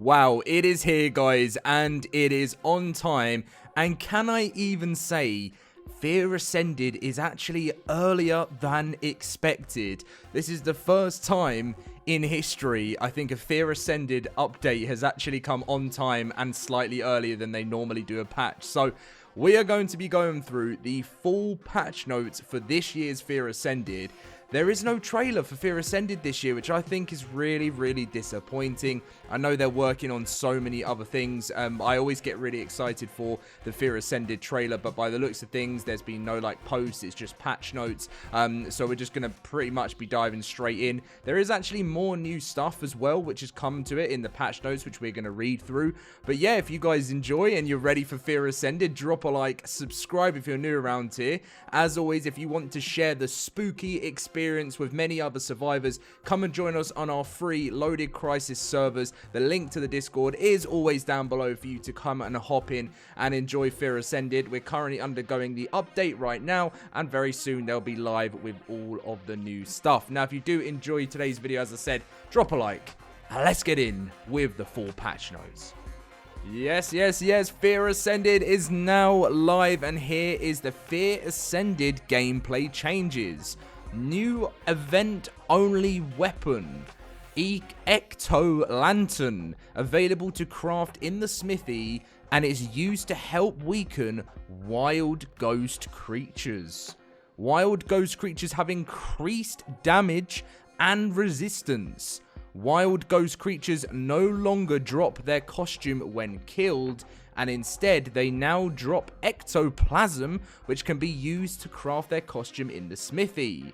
Wow, it is here, guys, and it is on time. And can I even say, Fear Ascended is actually earlier than expected. This is the first time in history, I think, a Fear Ascended update has actually come on time and slightly earlier than they normally do a patch. So we are going to be going through the full patch notes for this year's Fear Ascended. There is no trailer for Fear Ascended this year, which I think is really, really disappointing. I know they're working on so many other things. I always get really excited for the Fear Ascended trailer, but by the looks of things, there's been no posts. It's just patch notes. So we're just going to pretty much be diving straight in. There is actually more new stuff as well, which has come to it in the patch notes, which we're going to read through. But yeah, if you guys enjoy and you're ready for Fear Ascended, drop a like, subscribe if you're new around here. As always, if you want to share the spooky experience with many other survivors, come and join us on our free LoadedCrysis servers. The link to the Discord is always down below for you to come and hop in and enjoy Fear Ascended. We're currently undergoing the update right now, and very soon they'll be live with all of the new stuff. Now, if you do enjoy today's video, as I said, drop a like, and let's get in with the full patch notes. Yes, Fear Ascended is now live, and here is the Fear Ascended gameplay changes. New event-only weapon, Ecto Lantern, available to craft in the smithy, and is used to help weaken wild ghost creatures. Wild ghost creatures have increased damage and resistance. Wild ghost creatures no longer drop their costume when killed, and instead they now drop ectoplasm, which can be used to craft their costume in the smithy.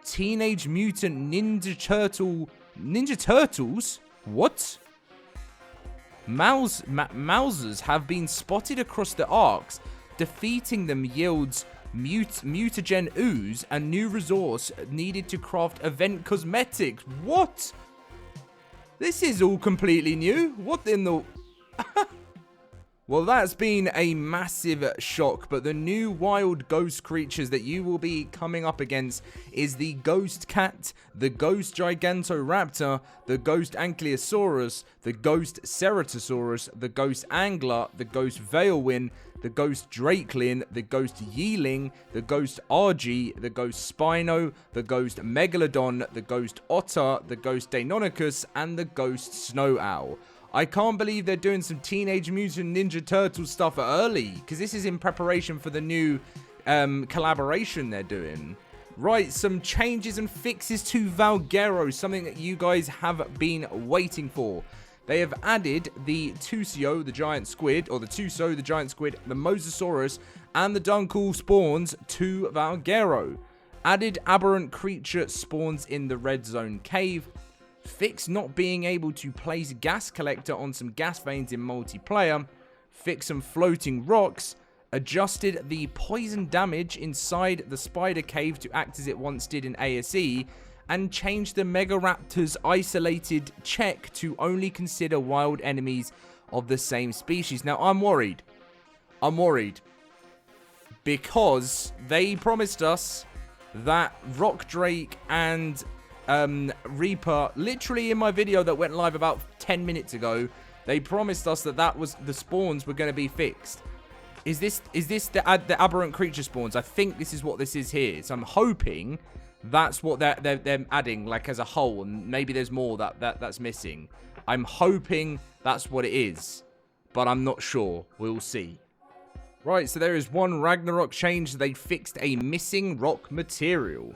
Teenage Mutant Ninja Turtles? What? Mousers have been spotted across the ARKs. Defeating them yields mutagen ooze, a new resource needed to craft event cosmetics. What? This is all completely new. What in the... Well, that's been a massive shock, but the new wild ghost creatures that you will be coming up against is the Ghost Cat, the Ghost Gigantoraptor, the Ghost Ankylosaurus, the Ghost Ceratosaurus, the Ghost Angler, the Ghost Veilwyn, the Ghost Drakelin, the Ghost Yeeling, the Ghost Argy, the Ghost Spino, the Ghost Megalodon, the Ghost Otter, the Ghost Deinonychus, and the Ghost Snow Owl. I can't believe they're doing some Teenage Mutant Ninja Turtle stuff early, because this is in preparation for the new collaboration they're doing. Right, some changes and fixes to Valguero, something that you guys have been waiting for. They have added the Tusio, the giant squid, or the Tuso, the giant squid, the Mosasaurus, and the Dunkel spawns to Valguero. Added aberrant creature spawns in the red zone cave. Fix not being able to place gas collector on some gas veins in multiplayer. Fix some floating rocks. Adjusted the poison damage inside the spider cave to act as it once did in ASE. And changed the Megaraptor's isolated check to only consider wild enemies of the same species. Now, I'm worried. Because they promised us that Rock Drake and Reaper, literally in my video that went live about 10 minutes ago, they promised us that was the spawns were going to be fixed. Is this the aberrant creature spawns? I think this is what this is here. So I'm hoping that's what they're adding, as a whole, and maybe there's more that's missing. I'm hoping that's what it is, but I'm not sure. We'll see. Right, so there is one Ragnarok change. They fixed a missing rock material.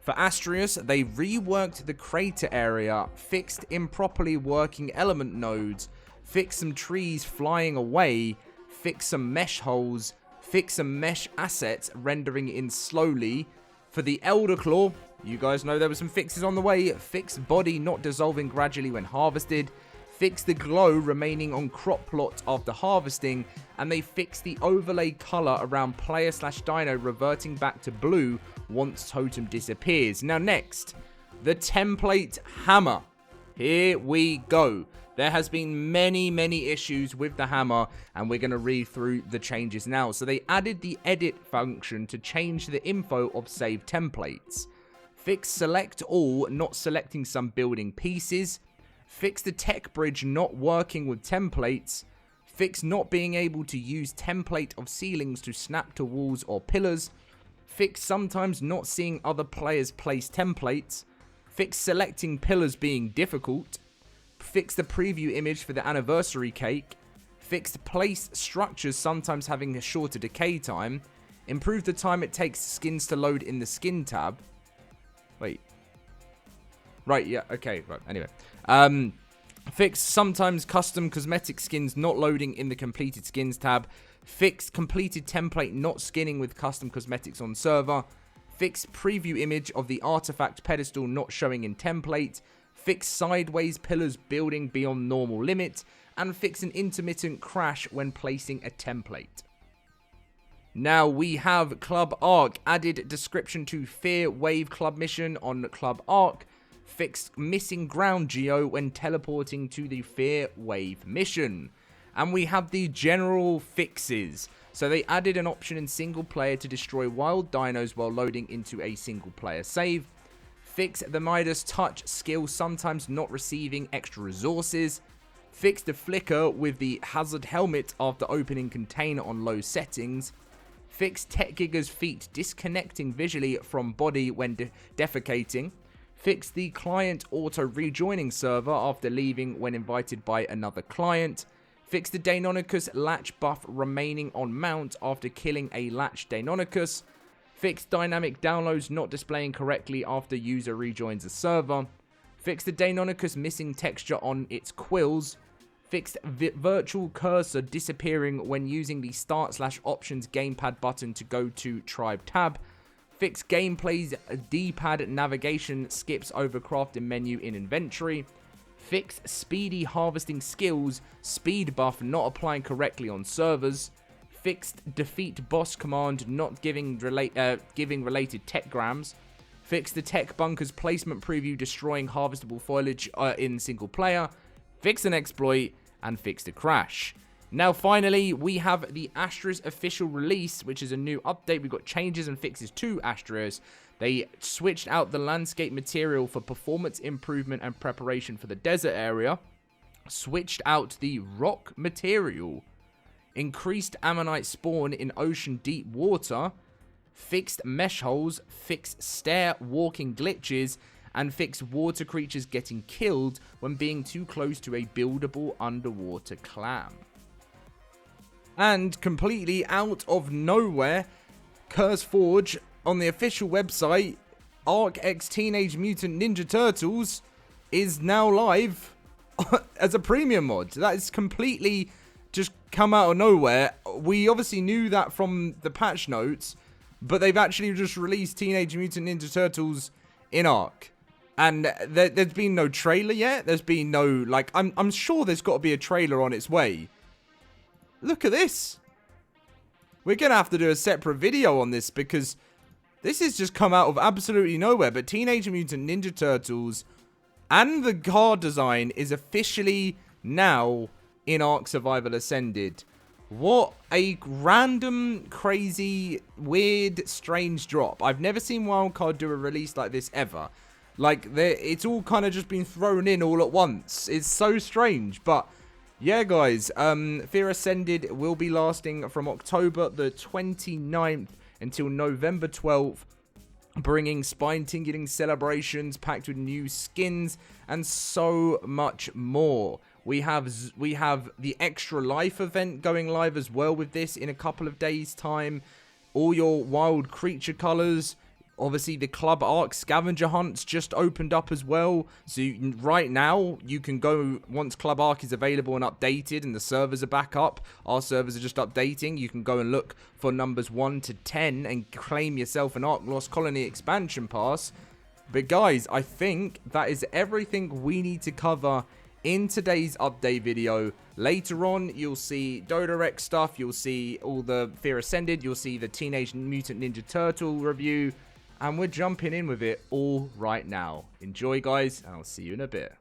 For Astrius, they reworked the crater area, fixed improperly working element nodes, fixed some trees flying away, fixed some mesh holes, fixed some mesh assets rendering in slowly. For the Elder Claw, you guys know there were some fixes on the way. Fixed body not dissolving gradually when harvested. Fixed the glow remaining on crop plot after harvesting. And they fixed the overlay color around player/dino reverting back to blue once totem disappears. Now next, the template hammer. Here we go. There has been many issues with the hammer, and we're going to read through the changes now. So they added the edit function to change the info of save templates. Fix select all, not selecting some building pieces. fix the tech bridge not working with templates, fix not being able to use template of ceilings to snap to walls or pillars, fix sometimes not seeing other players place templates, fix selecting pillars being difficult, fix the preview image for the anniversary cake, fix place structures sometimes having a shorter decay time, improve the time it takes skins to load in the skin tab. Wait. Right, yeah, okay, right, anyway. Fix sometimes custom cosmetic skins not loading in the completed skins tab. Fix completed template not skinning with custom cosmetics on server. Fix preview image of the artifact pedestal not showing in template. Fix sideways pillars building beyond normal limit. And fix an intermittent crash when placing a template. Now we have Club ARK. Added description to Fear Wave Club mission on Club ARK. Fixed missing ground geo when teleporting to the Fear Wave mission. And we have the general fixes. So they added an option in single player to destroy wild dinos while loading into a single player save. Fix the Midas touch skill sometimes not receiving extra resources. Fix the flicker with the hazard helmet after opening container on low settings. Fix Tech Giga's feet disconnecting visually from body when defecating. Fix the client auto rejoining server after leaving when invited by another client. Fix the Deinonychus latch buff remaining on mount after killing a latch Deinonychus. Fix dynamic downloads not displaying correctly after user rejoins the server. Fix the Deinonychus missing texture on its quills. Fixed virtual cursor disappearing when using the start/options gamepad button to go to tribe tab. Fix gameplay's D-pad navigation skips over crafting menu in inventory. Fix speedy harvesting skills speed buff not applying correctly on servers. Fixed defeat boss command not giving related tech grams. Fix the tech bunkers placement preview destroying harvestable foliage in single player. Fix an exploit, and fix the crash. Now, finally, we have the Astra's official release, which is a new update. We've got changes and fixes to Astra's. They switched out the landscape material for performance improvement and preparation for the desert area. Switched out the rock material. Increased ammonite spawn in ocean deep water. Fixed mesh holes. Fixed stair walking glitches. And fix water creatures getting killed when being too close to a buildable underwater clam. And completely out of nowhere, CurseForge on the official website, ARK X Teenage Mutant Ninja Turtles is now live as a premium mod. That is completely just come out of nowhere. We obviously knew that from the patch notes, but they've actually just released Teenage Mutant Ninja Turtles in ARK. And there's been no trailer yet. There's been no, like, I'm sure there's got to be a trailer on its way. Look at this. We're going to have to do a separate video on this because this has just come out of absolutely nowhere. But Teenage Mutant Ninja Turtles and the card design is officially now in ARK Survival Ascended. What a random, crazy, weird, strange drop. I've never seen Wildcard do a release like this ever. Like, it's all kind of just been thrown in all at once. It's so strange. But, yeah, guys. Fear Ascended will be lasting from October the 29th until November 12th. Bringing spine-tingling celebrations packed with new skins and so much more. We have the Extra Life event going live as well with this in a couple of days' time. All your wild creature colors. Obviously, the Club ARK scavenger hunts just opened up as well. So right now, you can go, once Club ARK is available and updated and the servers are back up, our servers are just updating, you can go and look for numbers 1 to 10 and claim yourself an ARK Lost Colony expansion pass. But guys, I think that is everything we need to cover in today's update video. Later on, you'll see Dodorex stuff, you'll see all the Fear Ascended, you'll see the Teenage Mutant Ninja Turtle review. And we're jumping in with it all right now. Enjoy, guys, and I'll see you in a bit.